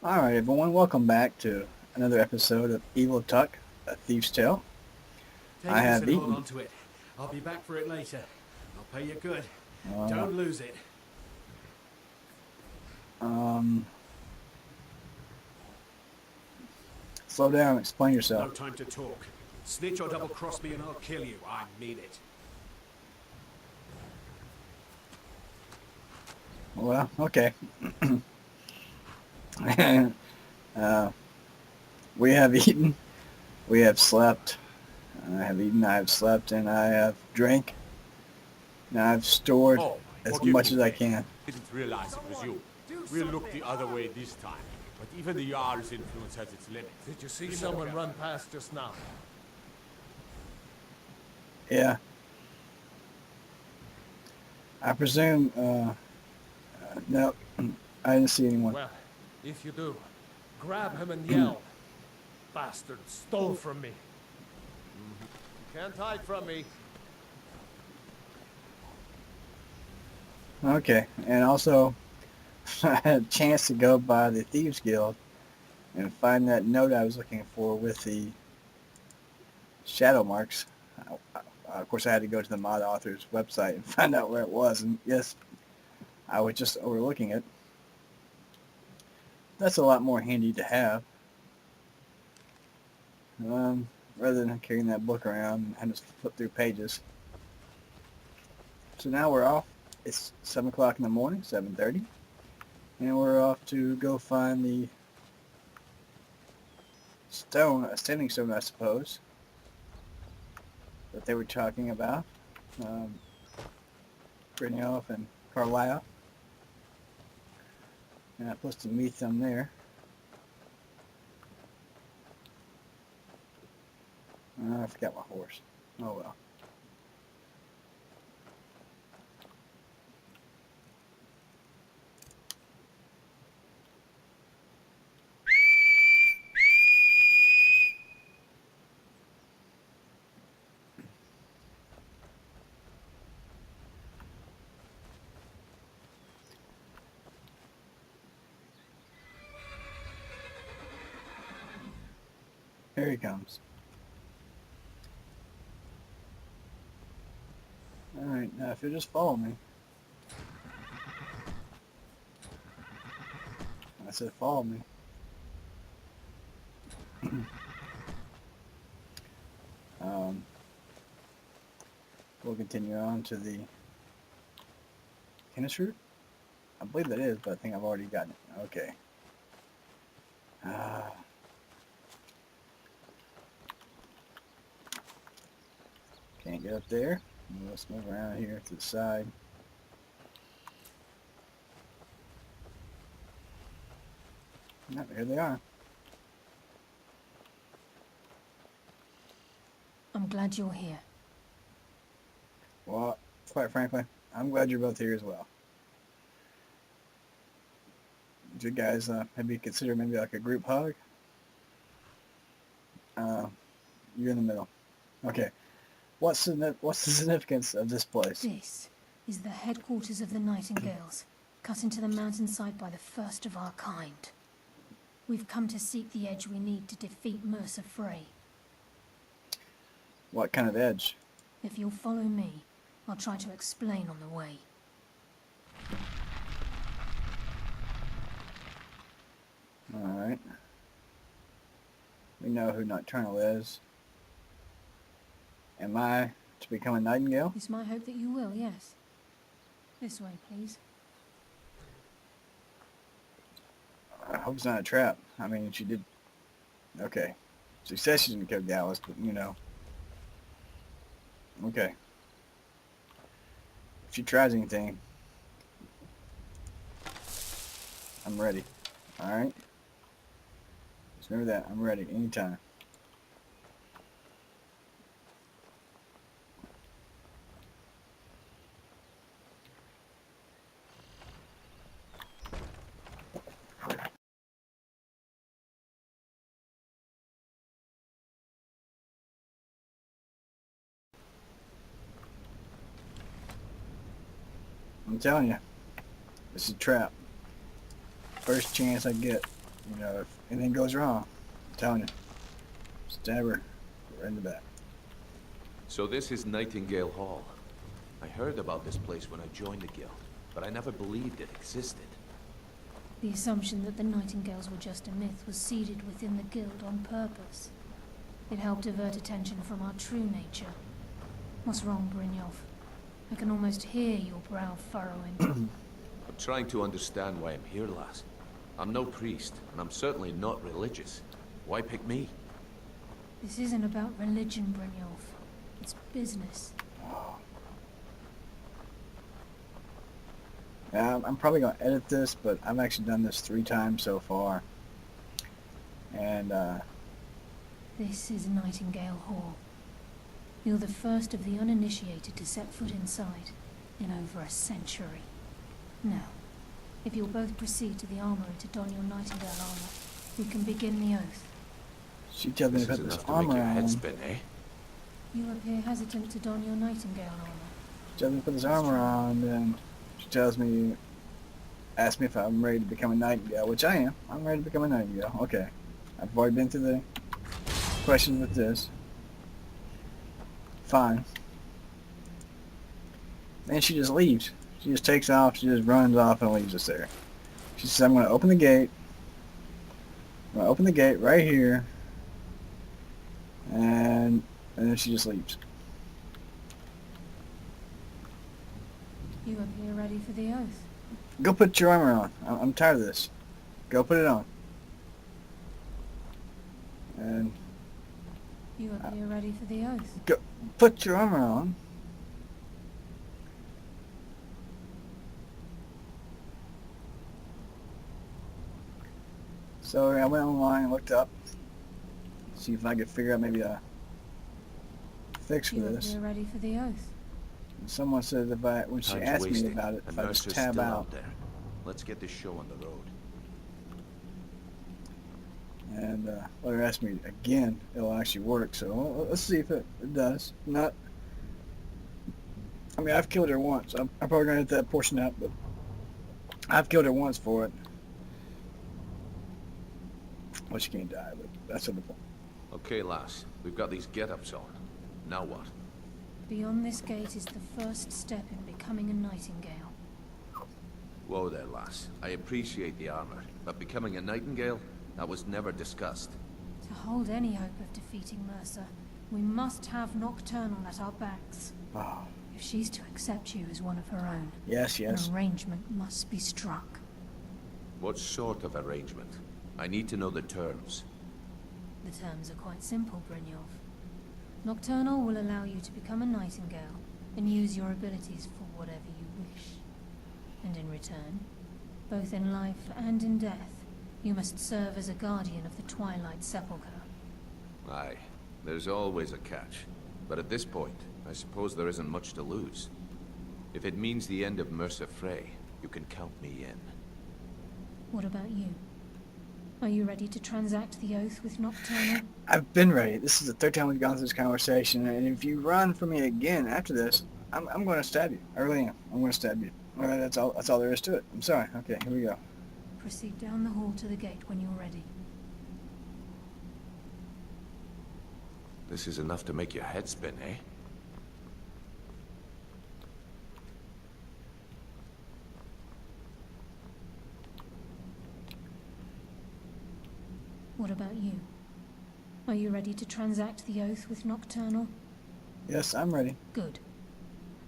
Alright everyone, welcome back to another episode of Evil Tuck, A Thief's Tale. I Take this have and hold eaten. on to it. I'll be back for it later. I'll pay you good. Uh, Don't lose it. um, Slow down, explain No yourself. time to talk. Snitch or double cross me and I'll kill you. I mean it. Well, okay. uh, we have eaten, we have slept. I have eaten, I have slept, and I have drank. And I've stored Oh, as forgive much me, as I Kate. can. Didn't realize it was you. We'll look the other way this time. But even the Jarl's influence has its limits. Did you see someone run past just now? Yeah. I presume, no, I didn't see anyone. Well, if you do, grab him and yell. Bastard stole from me. You can't hide from me. Okay, and also, I had a chance to go by the Thieves Guild and find that note I was looking for with the shadow marks. Of course, I had to go to the mod author's website and find out where it was, and yes, I was just overlooking it. That's a lot more handy to have, rather than carrying that book around and having to flip through pages. So now we're off. It's 7 o'clock in the morning, 7:30, and we're off to go find the stone, a standing stone, I suppose, that they were talking about. Um, Brynjolf and Carlisle. And I supposed to meet them there. I forgot my horse. Oh well. Here he comes. Alright, now if you just follow me. I said follow me. um, we'll continue on to the tennis route. I believe that is, but I think I've already gotten it. Okay. Ah. Can't get up there. Let's move around here to the side. Yep, here they are. I'm glad you're here. Well, quite frankly, I'm glad you're both here as well. Would you guys maybe consider maybe like a group hug? You're in the middle. Okay. What's the significance of this place? This is the headquarters of the Nightingales, cut into the mountainside by the first of our kind. We've come to seek the edge we need to defeat Mercer Frey. What kind of edge? If you'll follow me, I'll try to explain on the way. Alright. We know who Nocturnal is. Am I to become a Nightingale? It's my hope that you will, yes. This way, please. I hope it's not a trap. I mean, she did... Okay. She says she's going to kill Gallus, but, you know. Okay. If she tries anything, I'm ready. Alright? Just remember that. I'm ready anytime. I'm telling you, this is a trap. First chance I get. You know, if anything goes wrong, I'm telling you, stab her right in the back. So this is Nightingale Hall. I heard about this place when I joined the guild, but I never believed it existed. The assumption that the Nightingales were just a myth was seeded within the guild on purpose. It helped divert attention from our true nature. What's wrong, Brynjolf? I can almost hear your brow furrowing. I'm trying to understand why I'm here, lass. I'm no priest, and I'm certainly not religious. Why pick me? This isn't about religion, Brynjolf. It's business. Yeah, I'm probably going to edit this, but I've actually done this 3 times so far. And, This is Nightingale Hall. You're the first of the uninitiated to set foot inside in over a century. Now, if you'll both proceed to the armory to don your Nightingale armor, we can begin the oath. she tells me This to is put this enough to make armor your head on. spin, eh? You appear hesitant to don your Nightingale armor. She tells me to put this armor on, then she tells me, asks me if I'm ready to become a Nightingale, which I am. I'm ready to become a Nightingale. Okay. I've already been through the questions with this. Fine. Then she just leaves. She just takes off, she just runs off and leaves us there. She says, I'm going to open the gate. I'm going to open the gate right here. And then she just leaves. You appear ready for the oath. Go put your armor on. I'm tired of this. Go put it on. And You appear ready for the oath. go put your armor on. So I went online and looked up, see if I could figure out maybe a fix for You this. appear ready for the oath. And someone said if I, when she Time's asked me wasting, about it, and if I just Mercer's tab still out. there. Let's get this show on the road. And let her ask me again, it'll actually work. So let's see if it does. Not. I mean, I've killed her once. I'm probably gonna hit that portion out, but I've killed her once for it. Well, she can't die, but that's the point. Okay, lass. We've got these get-ups on. Now what? Beyond this gate is the first step in becoming a Nightingale. Whoa there, lass. I appreciate the armor, but becoming a Nightingale? That was never discussed. To hold any hope of defeating Mercer, we must have Nocturnal at our backs. Oh, If she's to accept you as one of her own, yes, yes. an arrangement must be struck. What sort of arrangement? I need to know the terms. The terms are quite simple, Brynjolf. Nocturnal will allow you to become a Nightingale and use your abilities for whatever you wish. And in return, both in life and in death, you must serve as a guardian of the Twilight Sepulchre. Aye, there's always a catch. But at this point, I suppose there isn't much to lose. If it means the end of Mercer Frey, you can count me in. What about you? Are you ready to transact the oath with Nocturnal? I've been ready. This is the 3rd time we've gone through this conversation, and if you run from me again after this, I'm going to stab you. I really am. I'm going to stab you. All right, that's all there is to it. I'm sorry. Okay, here we go. Proceed down the hall to the gate when you're ready. This is enough to make your head spin, eh? What about you? Are you ready to transact the oath with Nocturnal? Yes, I'm ready. Good.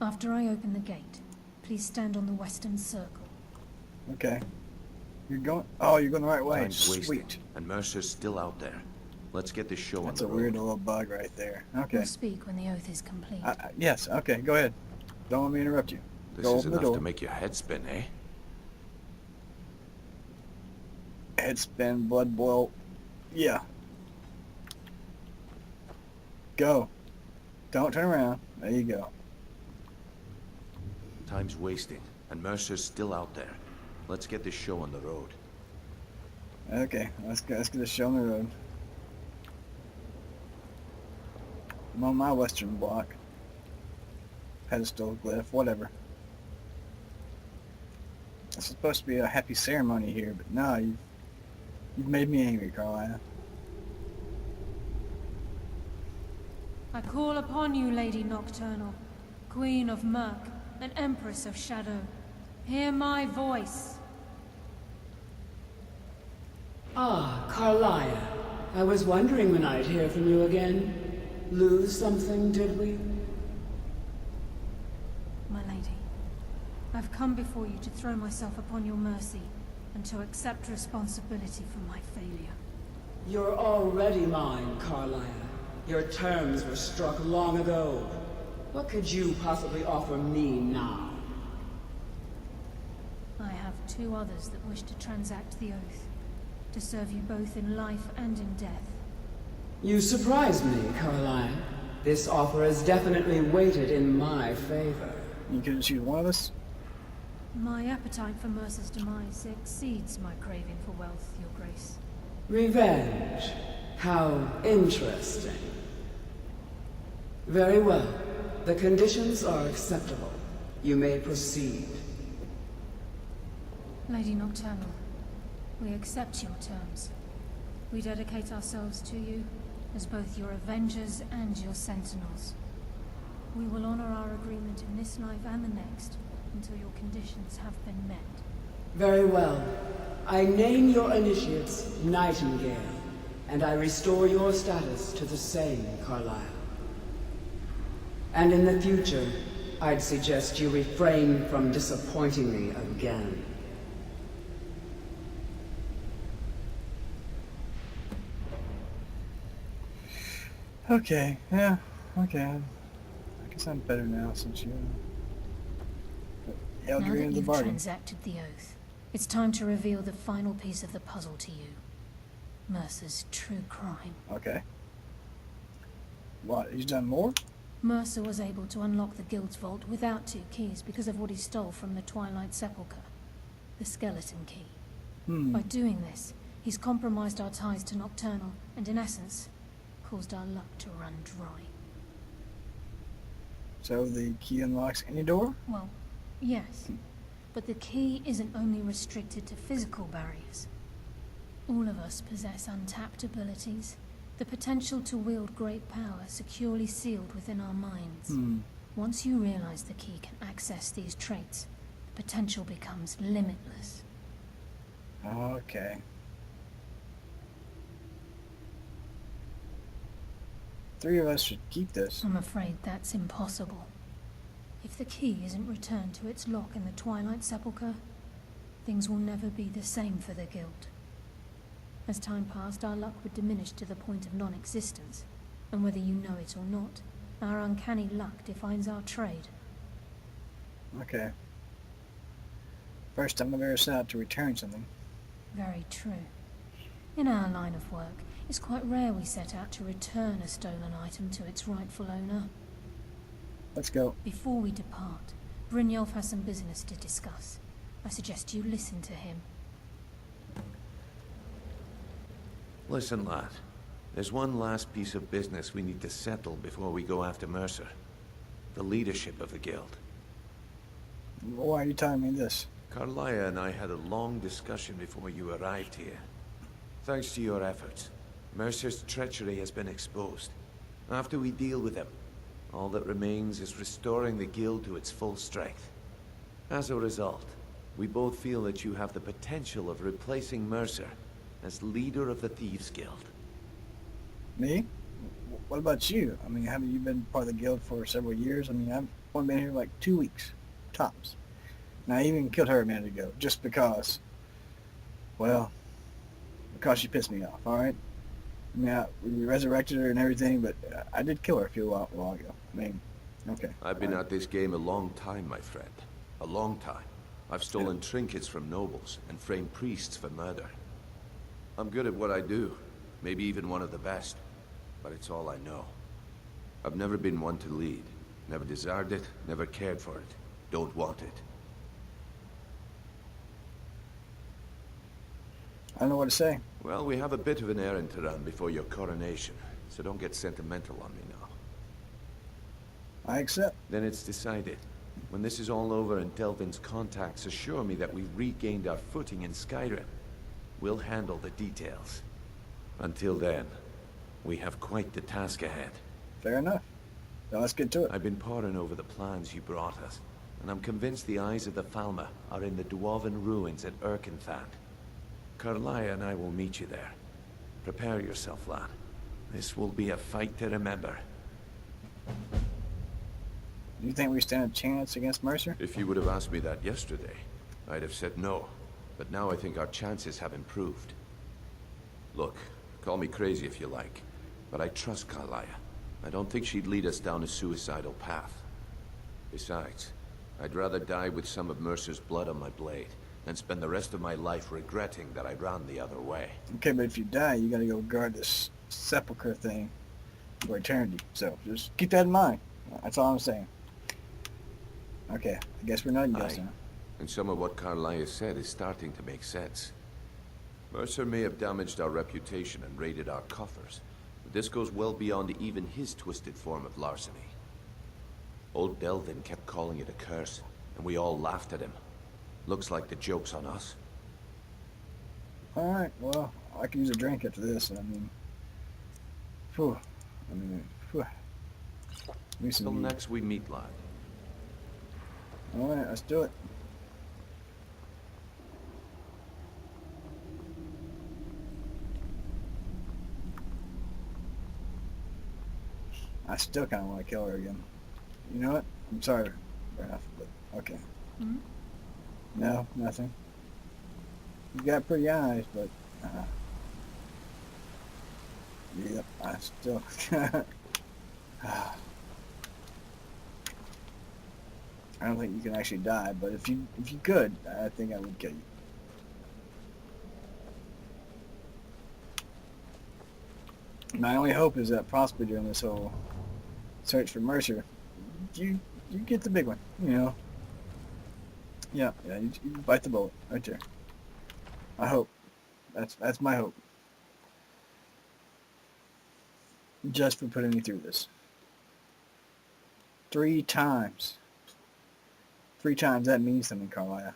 After I open the gate, please stand on the western circle. Okay. You're going. Oh, you're going the right way. Time's wasting, Sweet. and Mercer's still out there. Let's get this show That's on a the weird road. little bug right there. Okay. We'll speak when the oath is complete. Yes. Okay. Go ahead. Don't let me interrupt you. This Go is open the enough door. to make your head spin, eh? Head spin, blood boil. Yeah. Go. Don't turn around. There you go. Time's wasting, and Mercer's still out there. Let's get this show on the road. Okay. Let's get this show on the road. I'm on my western block. Pedestal, glyph, whatever. It's supposed to be a happy ceremony here, but no, You've made me angry, Carolina. I call upon you, Lady Nocturnal, Queen of Murk, and Empress of Shadow. Hear my voice. Ah, Carlia. I was wondering when I'd hear from you again. Lose something, did we? My lady, I've come before you to throw myself upon your mercy and to accept responsibility for my failure. You're already mine, Carlia. Your terms were struck long ago. What could you possibly offer me now? I have two others that wish to transact the oath, to serve you both in life and in death. You surprised me, Carlia. This offer is definitely weighted in my favor. You couldn't choose one of us? My appetite for Mercer's demise exceeds my craving for wealth, Your Grace. Revenge. How interesting. Very well. The conditions are acceptable. You may proceed. Lady Nocturnal, we accept your terms. We dedicate ourselves to you as both your avengers and your sentinels. We will honor our agreement in this life and the next until your conditions have been met. Very well. I name your initiates Nightingale, and I restore your status to the same, Carlisle. And in the future, I'd suggest you refrain from disappointing me again. Okay, yeah, okay. I guess I'm better now since you held Now your that end of the you've bargain. transacted the oath, it's time to reveal the final piece of the puzzle to you. Mercer's true crime. Okay. What, he's done more? Mercer was able to unlock the guild's vault without two keys because of what he stole from the Twilight Sepulchre. The skeleton key. By doing this, he's compromised our ties to Nocturnal, and in essence, caused our luck to run dry. So the key unlocks any door? Well, yes. But the key isn't only restricted to physical barriers. All of us possess untapped abilities, the potential to wield great power securely sealed within our minds. Once you realize the key can access these traits, the potential becomes limitless. Okay. Three of us should keep this. I'm afraid that's impossible. If the key isn't returned to its lock in the Twilight Sepulchre, things will never be the same for the Guild. As time passed, our luck would diminish to the point of non-existence, and whether you know it or not, our uncanny luck defines our trade. Okay. First time I've ever set out to return something. Very true. In our line of work, it's quite rare we set out to return a stolen item to its rightful owner. Let's go. Before we depart, Brynjolf has some business to discuss. I suggest you listen to him. Listen, lad. There's one last piece of business we need to settle before we go after Mercer. The leadership of the guild. Why are you telling me this? Carlia and I had a long discussion before you arrived here. Thanks to your efforts, Mercer's treachery has been exposed. After we deal with him, all that remains is restoring the guild to its full strength. As a result, we both feel that you have the potential of replacing Mercer as leader of the Thieves Guild. Me? What about you? I mean, haven't you been part of the guild for several years? I mean, I've only been here like 2 weeks, tops. And I even killed her a minute ago, just because, well, because she pissed me off, alright? I mean, we resurrected her and everything, but I did kill her a while ago. I mean, okay. I've been at this game a long time, my friend. A long time. I've stolen trinkets from nobles and framed priests for murder. I'm good at what I do, maybe even one of the best, but it's all I know. I've never been one to lead, never desired it, never cared for it, don't want it. I don't know what to say. Well, we have a bit of an errand to run before your coronation, so don't get sentimental on me now. I accept. Then it's decided. When this is all over and Delvin's contacts assure me that we've regained our footing in Skyrim, We'll handle the details. Until then, we have quite the task ahead. Fair enough. Now let's get to it. I've been poring over the plans you brought us, and I'm convinced the eyes of the Thalmor are in the Dwarven ruins at Erkenthand. Karlaya and I will meet you there. Prepare yourself, lad. This will be a fight to remember. Do you think we stand a chance against Mercer? If you would have asked me that yesterday, I'd have said no. But now I think our chances have improved. Look, call me crazy if you like, but I trust Karlaya. I don't think she'd lead us down a suicidal path. Besides, I'd rather die with some of Mercer's blood on my blade than spend the rest of my life regretting that I ran the other way. Okay, but if you die, you gotta go guard this sepulcher thing for eternity. So just keep that in mind. That's all I'm saying. Okay, I guess we're not guessing. And some of what Karlaya said is starting to make sense. Mercer may have damaged our reputation and raided our coffers, but this goes well beyond even his twisted form of larceny. Old Delvin kept calling it a curse, and we all laughed at him. Looks like the joke's on us. Alright, well, I can use a drink after this. I mean, whew. Till next we meet, lad. Alright, let's do it. I still kind of want to kill her again. You know what? I'm sorry, Raph, but okay. Hmm? No, nothing. You got pretty eyes, but yep, I still. I don't think you can actually die, but if you could, I think I would kill you. My only hope is that possibly during this whole search for Mercer, you get the big one, you know. Yeah, you bite the bullet right there. I hope. That's my hope. Just for putting me through this. 3 times. 3 times, that means something, Karlaya.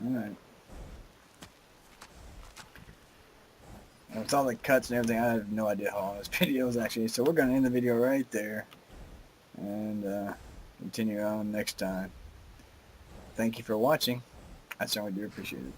Alright. With all the cuts and everything, I have no idea how long this video is actually. So we're going to end the video right there. And continue on next time. Thank you for watching. I certainly do appreciate it.